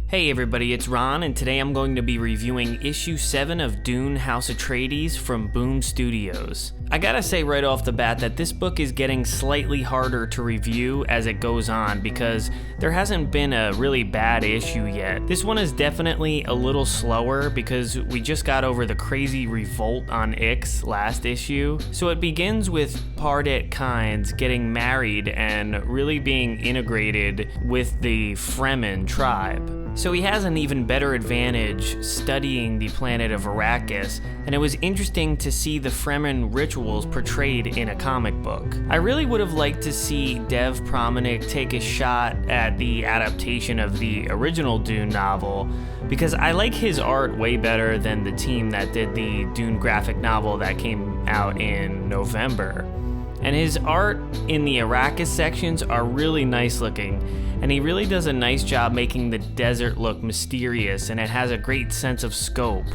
Hey everybody, it's Ron, and today I'm going to be reviewing issue 7 of Dune House Atreides from Boom Studios. I gotta say right off the bat that this book is getting slightly harder to review as it goes on because there hasn't been a really bad issue yet. This one is definitely a little slower because we just got over the crazy revolt on Ix last issue. So it begins with Pardet Kynes getting married and really being integrated with the Fremen tribe. So he has an even better advantage studying the planet of Arrakis, and it was interesting to see the Fremen rituals portrayed in a comic book. I really would have liked to see Dev Promenade take a shot at the adaptation of the original Dune novel, because I like his art way better than the team that did the Dune graphic novel that came out in November. And his art in the Arrakis sections are really nice looking, and he really does a nice job making the desert look mysterious, and it has a great sense of scope.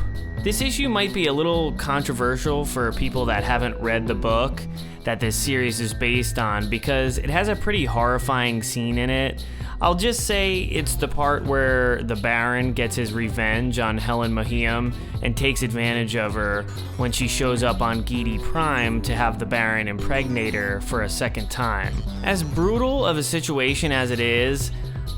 This issue might be a little controversial for people that haven't read the book that this series is based on because it has a pretty horrifying scene in it. I'll just say it's the part where the Baron gets his revenge on Helen Mahim and takes advantage of her when she shows up on Giedi Prime to have the Baron impregnate her for a second time. As brutal of a situation as it is,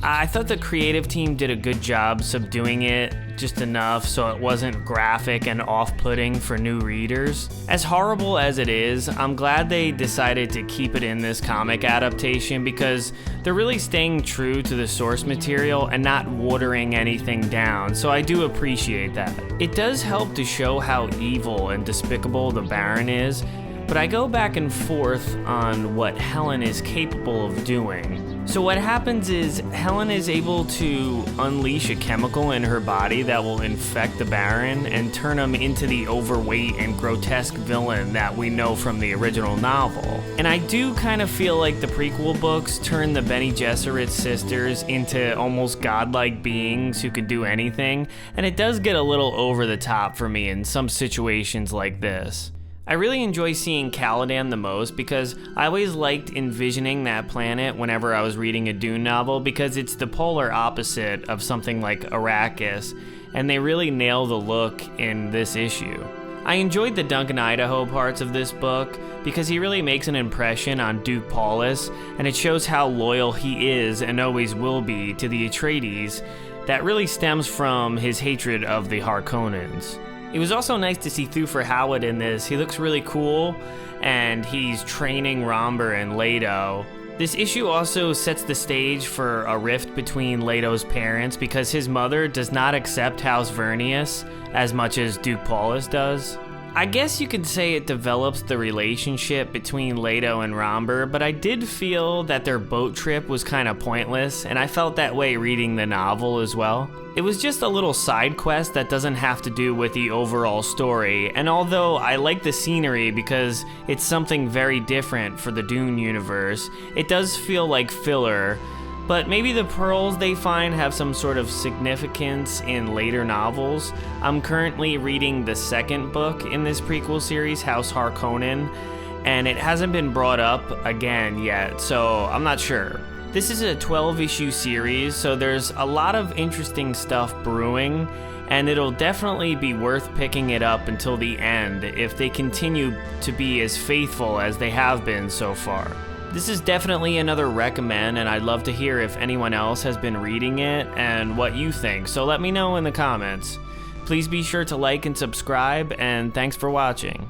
I thought the creative team did a good job subduing it just enough so it wasn't graphic and off-putting for new readers. As horrible as it is, I'm glad they decided to keep it in this comic adaptation because they're really staying true to the source material and not watering anything down, so I do appreciate that. It does help to show how evil and despicable the Baron is, but I go back and forth on what Helen is capable of doing. So what happens is Helen is able to unleash a chemical in her body that will infect the Baron and turn him into the overweight and grotesque villain that we know from the original novel. And I do kind of feel like the prequel books turn the Bene Gesserit sisters into almost godlike beings who could do anything, and it does get a little over the top for me in some situations like this. I really enjoy seeing Caladan the most because I always liked envisioning that planet whenever I was reading a Dune novel because it's the polar opposite of something like Arrakis, and they really nail the look in this issue. I enjoyed the Duncan Idaho parts of this book because he really makes an impression on Duke Paulus, and it shows how loyal he is and always will be to the Atreides that really stems from his hatred of the Harkonnens. It was also nice to see Thufir Hawat in this. He looks really cool, and he's training Romber and Leto. This issue also sets the stage for a rift between Lato's parents because his mother does not accept House Vernius as much as Duke Paulus does. I guess you could say it develops the relationship between Leto and Romber, but I did feel that their boat trip was kind of pointless, and I felt that way reading the novel as well. It was just a little side quest that doesn't have to do with the overall story, and although I like the scenery because it's something very different for the Dune universe, it does feel like filler. But maybe the pearls they find have some sort of significance in later novels. I'm currently reading the second book in this prequel series, House Harkonnen, and it hasn't been brought up again yet, so I'm not sure. This is a 12-issue series, so there's a lot of interesting stuff brewing, and it'll definitely be worth picking it up until the end if they continue to be as faithful as they have been so far. This is definitely another recommend, and I'd love to hear if anyone else has been reading it and what you think, so let me know in the comments. Please be sure to like and subscribe, and thanks for watching.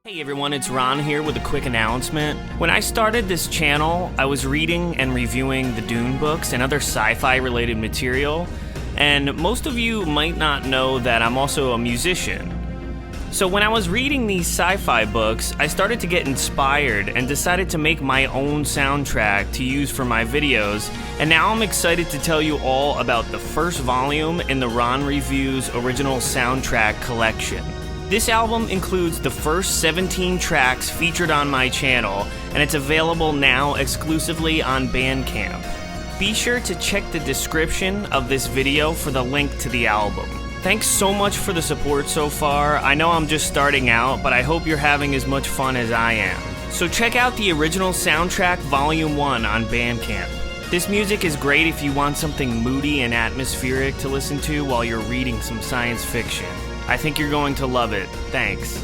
Hey everyone, it's Ron here with a quick announcement. When I started this channel, I was reading and reviewing the Dune books and other sci-fi related material, and most of you might not know that I'm also a musician. So when I was reading these sci-fi books, I started to get inspired and decided to make my own soundtrack to use for my videos, and now I'm excited to tell you all about the first volume in the Ron Reviews original soundtrack collection. This album includes the first 17 tracks featured on my channel, and it's available now exclusively on Bandcamp. Be sure to check the description of this video for the link to the album. Thanks so much for the support so far. I know I'm just starting out, but I hope you're having as much fun as I am. So check out the original soundtrack Volume 1 on Bandcamp. This music is great if you want something moody and atmospheric to listen to while you're reading some science fiction. I think you're going to love it. Thanks.